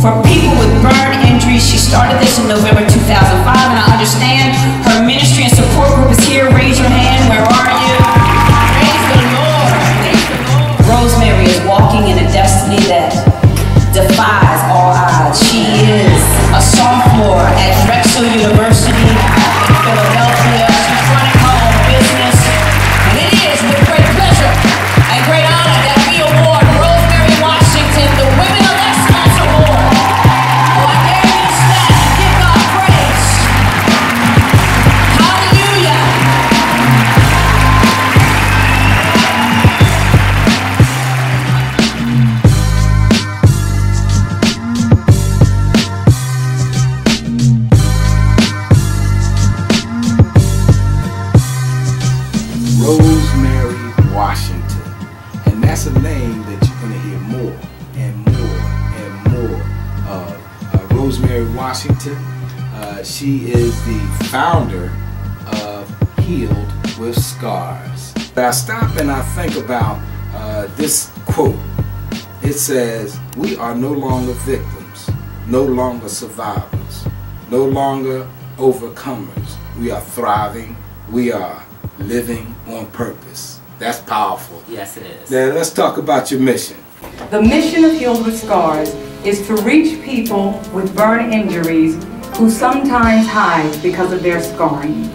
for people with burn injuries. She started this in November 2005, and I understand her ministry and support group is here. Raise your hand. Where are you? Praise the Lord. Praise the Lord. Rosemary is walking in a destiny that defies all odds. She is a sophomore at Drexel University in Philadelphia. She's running her own business, and it is with great pleasure and great honor that we award Rosemary Washington the Women of Excellence Award. Oh, I dare you to stand and give God praise. Hallelujah. Rosemary Washington, and that's a name that you're going to hear more and more and more of. Rosemary Washington, she is the founder of Healed with Scars. I stop and I think about this quote. It says, "We are no longer victims, no longer survivors, no longer overcomers. We are thriving, we are living on purpose." That's powerful. Yes, it is. Now let's talk about your mission. The mission of Healed with Scars is to reach people with burn injuries who sometimes hide because of their scarring.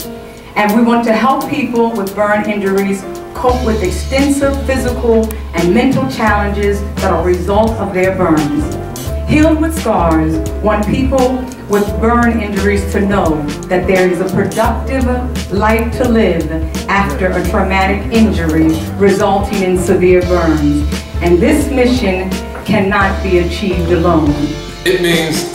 And we want to help people with burn injuries cope with extensive physical and mental challenges that are a result of their burns. Healed with Scars want people with burn injuries to know that there is a productive life to live after a traumatic injury resulting in severe burns. And this mission cannot be achieved alone. It means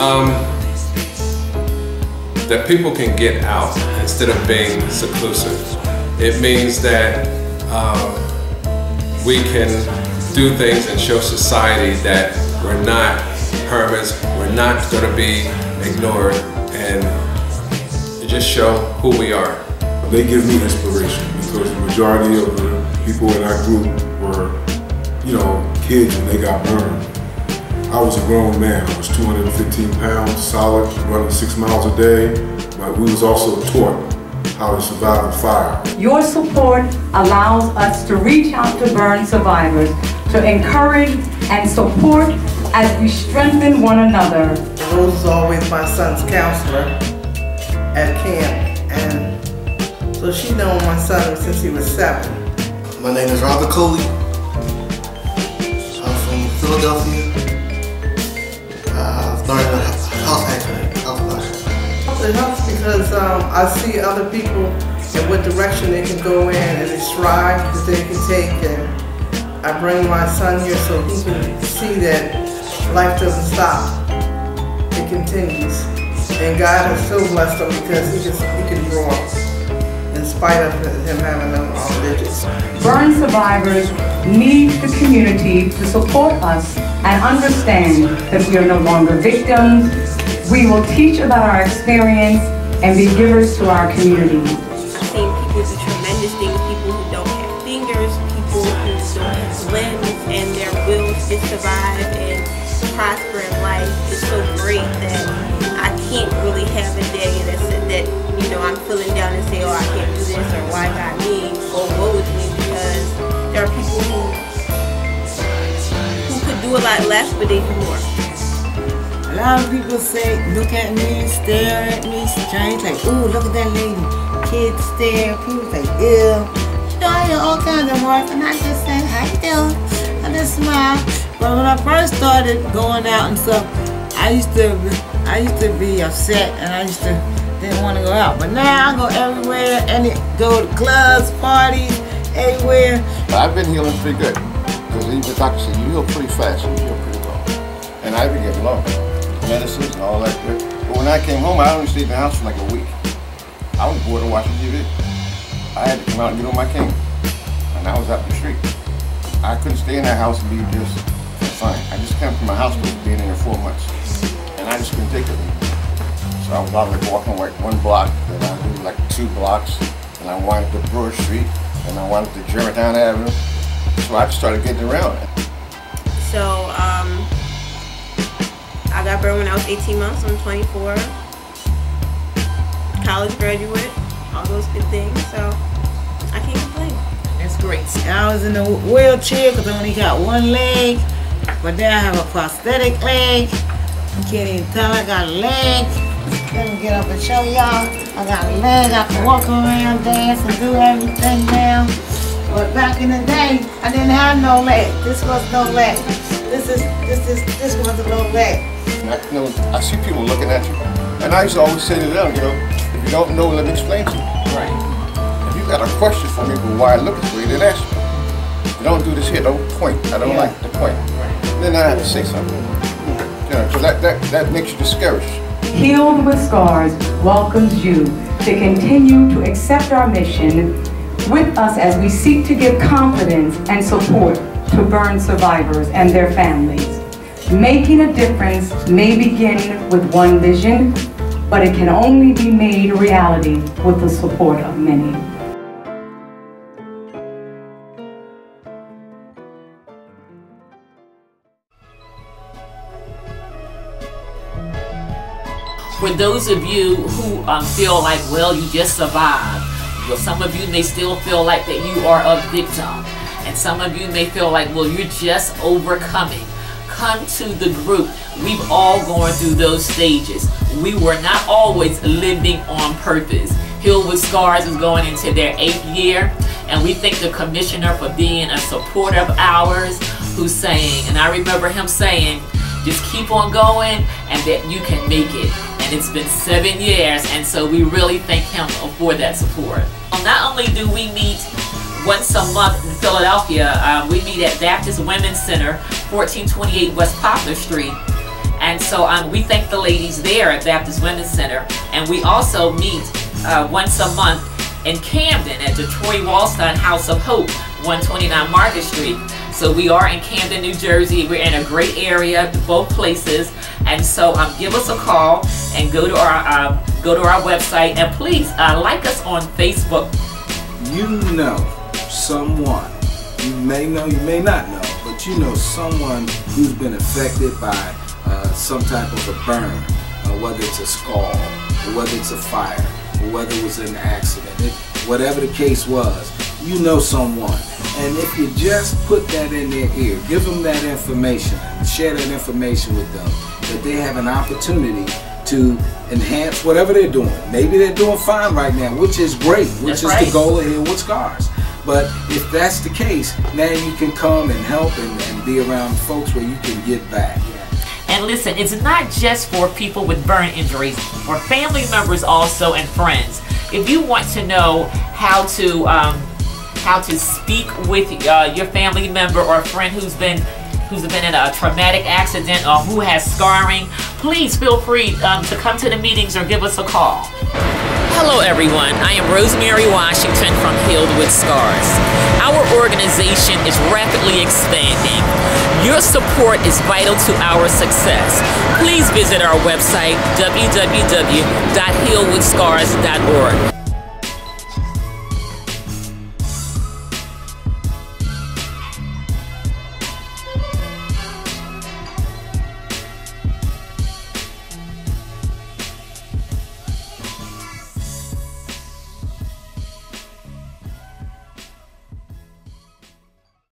that people can get out instead of being seclusive. It means that we can do things and show society that we're not hermits, we're not going to be ignored, and just show who we are. They give me inspiration because the majority of the people in our group were, kids when they got burned. I was a grown man. I was 215 pounds, solid, running 6 miles a day, but we was also taught how to survive the fire. Your support allows us to reach out to burn survivors, to encourage and support as we strengthen one another. Rose is always my son's counselor at camp, and so she's known my son since he was 7. My name is Robert Coley. I'm from Philadelphia. I started a house accident. It helps because I see other people and what direction they can go in and the strides that they can take, and I bring my son here so he can see that life doesn't stop. It continues. And God has so blessed him because he can draw in spite of him having them all digits. Burn survivors need the community to support us and understand that we are no longer victims. We will teach about our experience and be givers to our community. I've seen people do tremendous things, people who don't have fingers, people who don't have limbs, and their wills to survive and prosper in life is so great that I can't really have a day that I'm feeling down and say, oh, I can't do this, or why not me, or woe is me, because there are people who could do a lot less, but they do more. A lot of people say, look at me, stare at me strange, like, ooh, look at that lady. Kids stare, people say, ew. I hear all kinds of words, and I just say, how you doing? I just smile. But when I first started going out and stuff, I used to be upset, and I didn't want to go out. But now I go everywhere, and go to clubs, parties, everywhere. I've been healing pretty good, because even the doctor said, you heal pretty fast, you heal pretty well. And I've been getting low. Medicines and all that good. But when I came home, I only stayed in the house for like a week. I was bored of watching TV. I had to come out and get on my cane. And I was out in the street. I couldn't stay in that house and be just fine. I just came from my house for being in there 4 months. And I just couldn't take it. So I was out like walking like 1 block, then I do like 2 blocks, and I wound up to Brewer Street, and I wound up to Germantown Avenue. So I just started getting around. So I I got burned when I was 18 months. I'm 24. College graduate. All those good things. So I can't complain. That's great. I was in a wheelchair because I only got one leg. But now I have a prosthetic leg. You can't even tell I got a leg. Let me get up and show y'all. I got a leg. I can walk around, dance, and do everything now. But back in the day, I didn't have no leg. This was no leg. This was a no leg. I see people looking at you, and I used to always say to them, if you don't know, let me explain to you. Right. If you got a question for me, but why I look this way, then ask me. You don't do this here, don't point. I don't like the point. Then I have to say something. Because that makes you discouraged. Healed with Scars welcomes you to continue to accept our mission with us as we seek to give confidence and support to burn survivors and their families. Making a difference may begin with one vision, but it can only be made a reality with the support of many. For those of you who feel like, well, you just survived. Well, some of you may still feel like that you are a victim. And some of you may feel like, well, you're just overcoming. Come to the group. We've all gone through those stages. We were not always living on purpose. Healed with Scars is going into their 8th year. And we thank the commissioner for being a supporter of ours, who's saying, and I remember him saying, just keep on going and that you can make it. And it's been 7 years, and so we really thank him for that support. Not only do we meet once a month in Philadelphia, we meet at Baptist Women's Center, 1428 West Poplar Street. And so we thank the ladies there at Baptist Women's Center. And we also meet once a month in Camden at the Troy Wallstein House of Hope, 129 Market Street. So we are in Camden, New Jersey. We're in a great area, both places. And so give us a call and go to our website, and please like us on Facebook. You know someone, you may know, you may not know, but you know someone who's been affected by some type of a burn, whether it's a scald, or whether it's a fire, or whether it was an accident, whatever the case was, you know someone. And if you just put that in their ear, give them that information, share that information with them, that they have an opportunity to enhance whatever they're doing. Maybe they're doing fine right now, which is great, which is the goal of Healed with Scars. But if that's the case, now you can come and help and be around folks where you can give back. And listen, it's not just for people with burn injuries, for family members also and friends. If you want to know how to speak with your family member or friend who's been in a traumatic accident or who has scarring, please feel free to come to the meetings or give us a call. Hello everyone, I am Rosemary Washington from Healed with Scars. Our organization is rapidly expanding. Your support is vital to our success. Please visit our website, www.healwithscars.org.